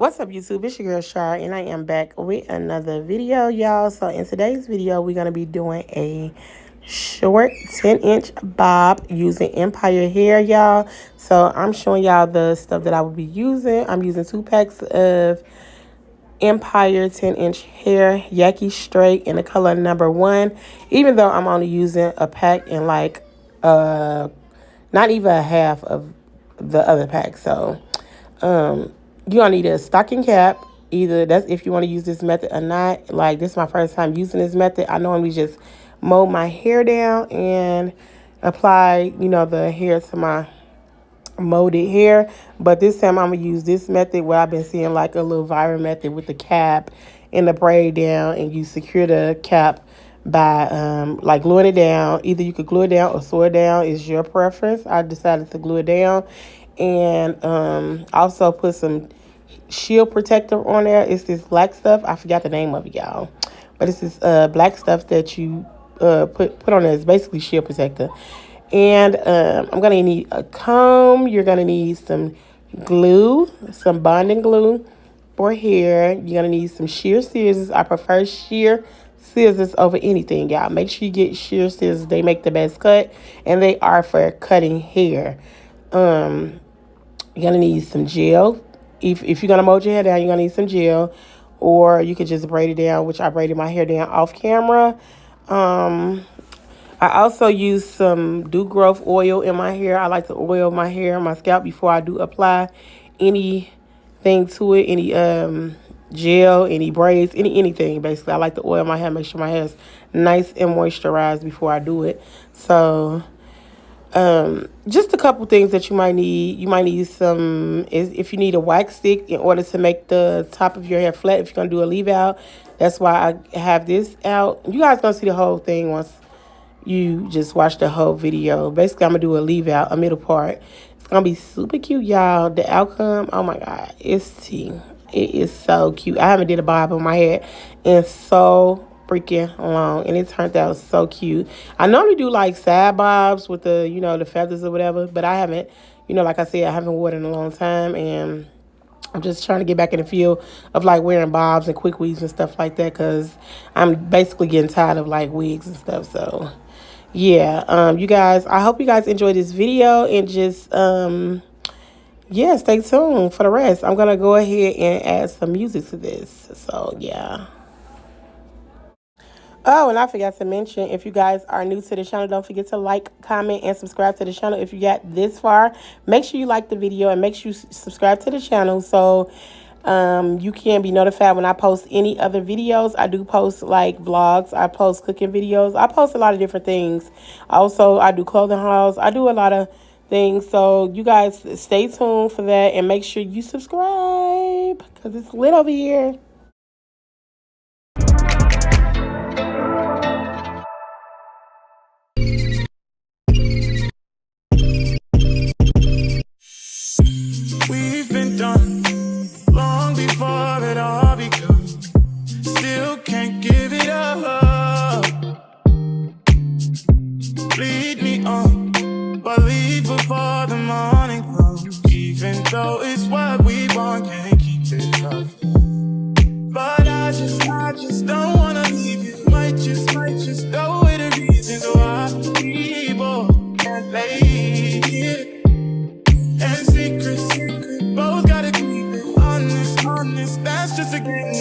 What's up, YouTube? It's your girl Shar, and I am back with another video, y'all. So in today's video, we're gonna be doing a short 10-inch bob using Empire hair, y'all. So I'm showing y'all the stuff that I will be using. I'm using 2 packs of Empire 10-inch hair, Yaki straight in the color number 1. Even though I'm only using a pack and like not even a half of the other pack. So you're gonna need a stocking cap. Either that's if you want to use this method or not. Like, this is my first time using this method. I normally just mow my hair down and apply, the hair to my molded hair. But this time I'm gonna use this method where I've been seeing like a little viral method with the cap and the braid down, and you secure the cap by like gluing it down. Either you could glue it down or sew it down, is your preference. I decided to glue it down, and also put some shield protector on there. It's this black stuff. I forgot the name of it, y'all, but it's this black stuff that you put on there. It's basically shield protector. And I'm gonna need a comb. You're gonna need some glue, some bonding glue for hair. You're gonna need some shear scissors. I prefer shear scissors over anything, y'all. Make sure you get shear scissors. They make the best cut, and they are for cutting hair. You're gonna need some gel. If you're gonna mold your hair down, you're gonna need some gel, or you could just braid it down, which I braided my hair down off camera. I also use some dew growth oil in my hair. I like to oil my hair and my scalp before I do apply anything to it, any gel, any braids, anything basically. I like to oil my hair, make sure my hair is nice and moisturized before I do it. So just a couple things that you might need. You might need some, if you need a wax stick in order to make the top of your hair flat, if you're going to do a leave out. That's why I have this out. You guys going to see the whole thing once you just watch the whole video. Basically, I'm going to do a leave out, a middle part. It's going to be super cute, y'all. The outcome, oh my God, it's tea. It is so cute. I haven't did a bob on my head in so freaking long, and it turned out so cute. I normally do like side bobs with the, the feathers or whatever, but I haven't, like I said, I haven't worn it in a long time, and I'm just trying to get back in the feel of like wearing bobs and quick weaves and stuff like that, because I'm basically getting tired of like wigs and stuff. So yeah, you guys, I hope you guys enjoyed this video, and just yeah, stay tuned for the rest. I'm gonna go ahead and add some music to this. So yeah. Oh, and I forgot to mention, if you guys are new to the channel, don't forget to like, comment, and subscribe to the channel. If you got this far, make sure you like the video and make sure you subscribe to the channel so you can be notified when I post any other videos. I do post like vlogs. I post cooking videos. I post a lot of different things. Also, I do clothing hauls. I do a lot of things. So you guys stay tuned for that, and make sure you subscribe because it's lit over here. We've been done long before it all begun. Still can't give it up. Lead me on, but leave before the morning comes. Even though it's what we want, can't keep it up. But I just don't wanna leave you. Might just go with the reasons why we both can't lay here. And secret, both gotta keep it honest, that's just a game,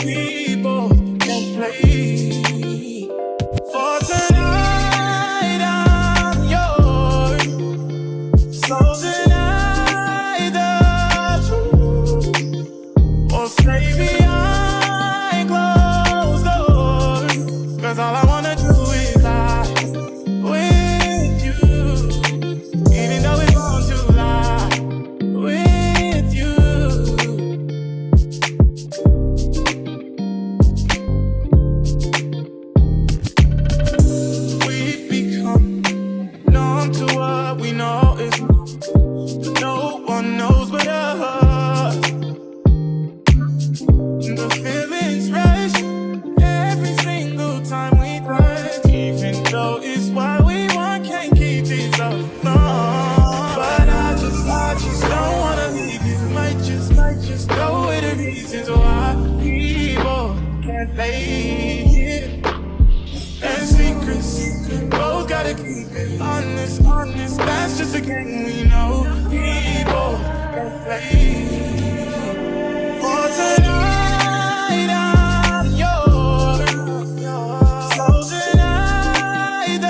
we both can play. For tonight, I'm yours, so deny the truth, or stay behind closed doors, 'cause all I wanna do is lie with you, even though it's wrong to lie with you. just know the reasons why people can't lay it. And secrets, both gotta keep it honest. That's just a game we know. People can't play. For tonight, I'm yours. So tonight,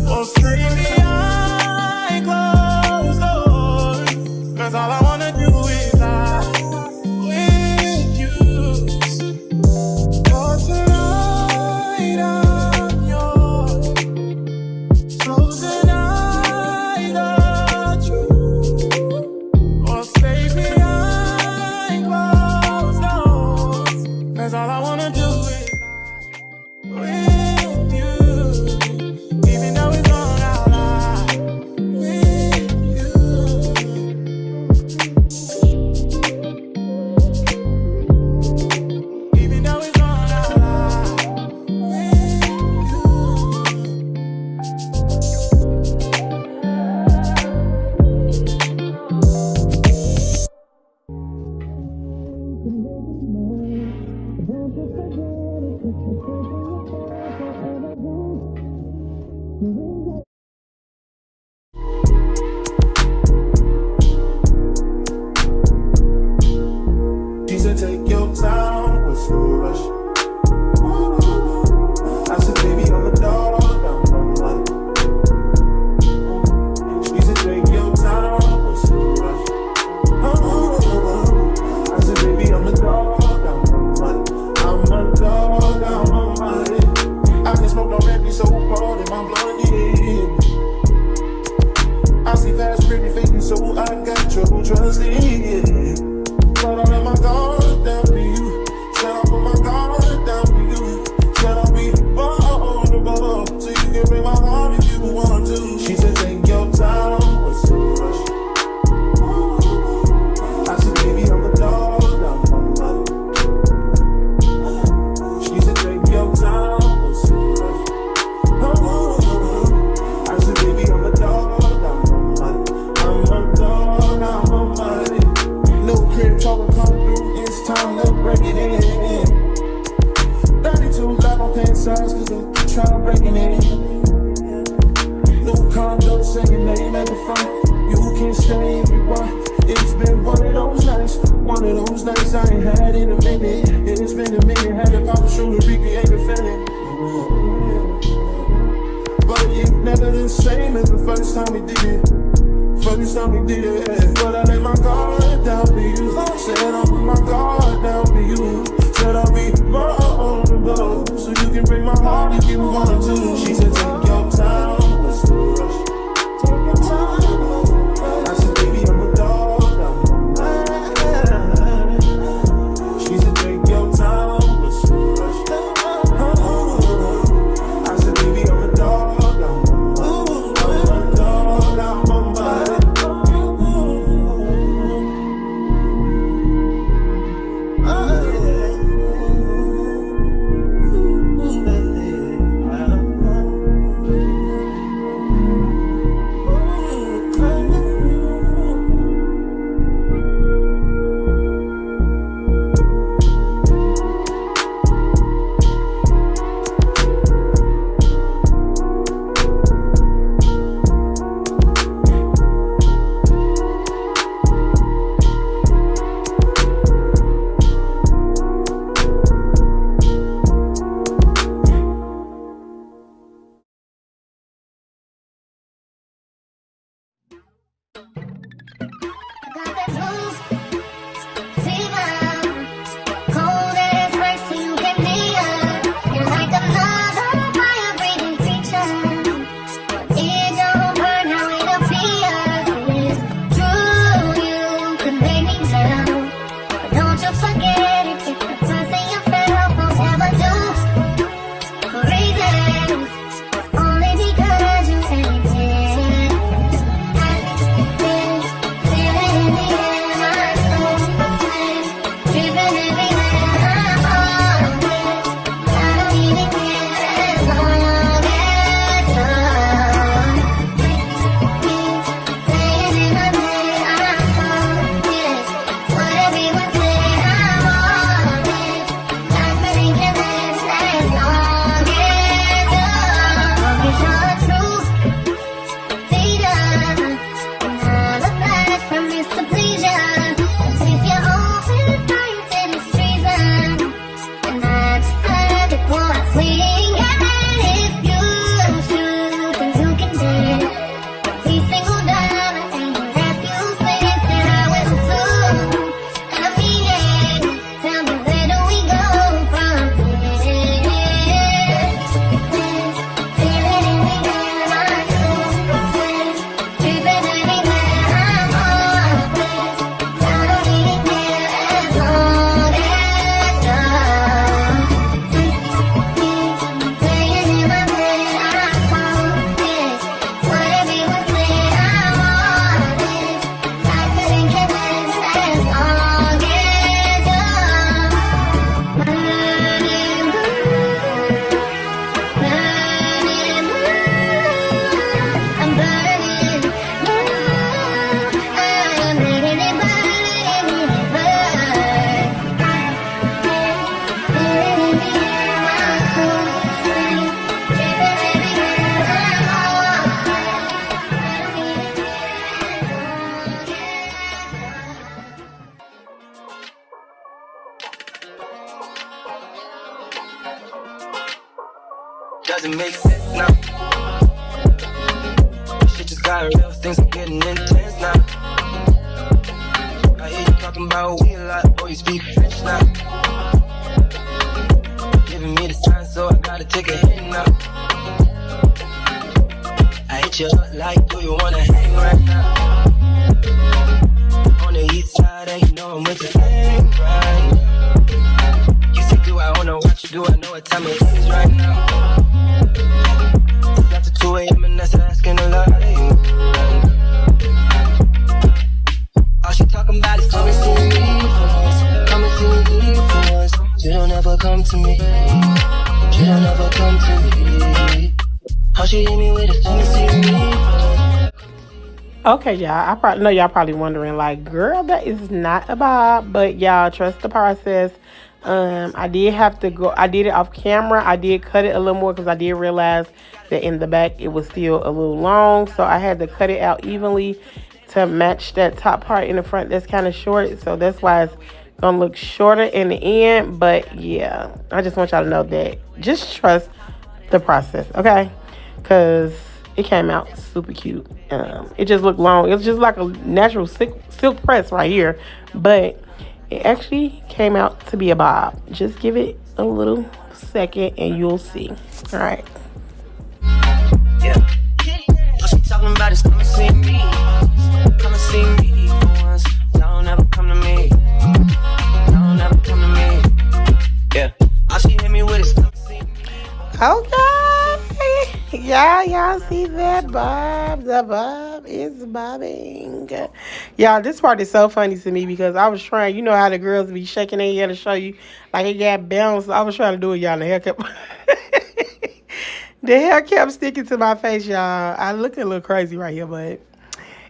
or stay behind closed doors. 'Cause all I wanna do is lie with you. For tonight, I'm yours. So tonight, the truth. Or stay behind closed doors. 'Cause all I wanna do is lie with you. Even though it's wrong, I'll lie with you. Even though it's wrong, I'll lie with you. She said, take your time, what's the rush? I said, baby, I'm a dog, I'm a man. She said, take your time, what's the rush? I said, baby, I'm a dog, I'm a man. I'm a dog, I'm a man. I can smoke already so cold in my blood, yeah. I see past pretty faces, so I got trouble trusting, yeah. But I let my guard down to you. Said I put my guard down to you. Said I'll be vulnerable, so you can break my heart if you want to. She said, take your time, what's the rush? I said, baby, I'm a dog, I'm a man. She said, take your time, what's the rush? I said, baby, I'm a dog, I'm a man. I'm a dog, I'm a man. No crib talking come through, it's time to break it in. 32 live on pants size, cause they try to break it in. New condo, say your name at the front. You can stay if you want. It's been one of those nights I ain't had in a minute. It's been a minute, had to pop a shoe to recreate the feeling. But it's never the same as the first time we did it. First time we did it, but I let my guard down for you. Said I put my guard down for you. Said I'll be vulnerable, so you can break my heart if you want to. She said, take your time, what's the rush? Take your time. I said, baby, I'm a dog, I'm a man. She said, take your time, what's the rush? I said, baby, I'm a dog, I'm a man. I'm a dog, I'm a man. does it make sense now? Shit just got real, things are getting intense now. I hear you talking about we a lot, boy, you speak French now. Giving me the sign, so I gotta take a hit now. I hit you up like, do you wanna hang right now? On the east side, and you know I'm with the hang right now. You say, do I wanna watch you do? I know what time it is right now. It's after 2 a.m. and that's asking a lot of you. All she talking about is come and see me first. Come and see me first. You don't ever come to me. You don't ever come to me. How she hit me with it? Come and see me first. Okay, y'all. I know y'all probably wondering, like, girl, that is not a bob, but y'all trust the process. I did have to go. I did it off camera. I did cut it a little more because I did realize that in the back it was still a little long, so I had to cut it out evenly to match that top part in the front that's kind of short. So that's why it's gonna look shorter in the end. But yeah, I just want y'all to know that just trust the process, okay? Because it came out super cute. It just looked long. It's just like a natural silk press right here, but it actually came out to be a bob. Just give it a little second and you'll see. All right. Yeah. All she talking about is come and see me. Come and see me for once. Don't ever come to me. Don't ever come to me. Yeah. All she hit me with is come and see me. Okay. Y'all see that bob? The bob is bobbing. Y'all, this part is so funny to me because I was trying, you know how the girls be shaking their head to show you like it got bounced. I was trying to do it, y'all, and the hair kept the hair kept sticking to my face, y'all. I look a little crazy right here, but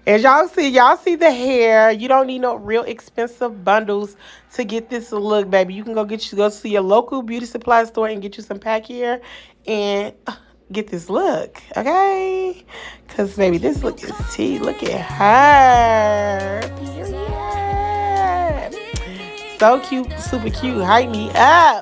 as y'all see the hair. You don't need no real expensive bundles to get this look, baby. You can go see your local beauty supply store and get you some pack hair and get this look, okay? Because, baby, this look is tea. Look at her. Period. So cute, super cute. Hype me up.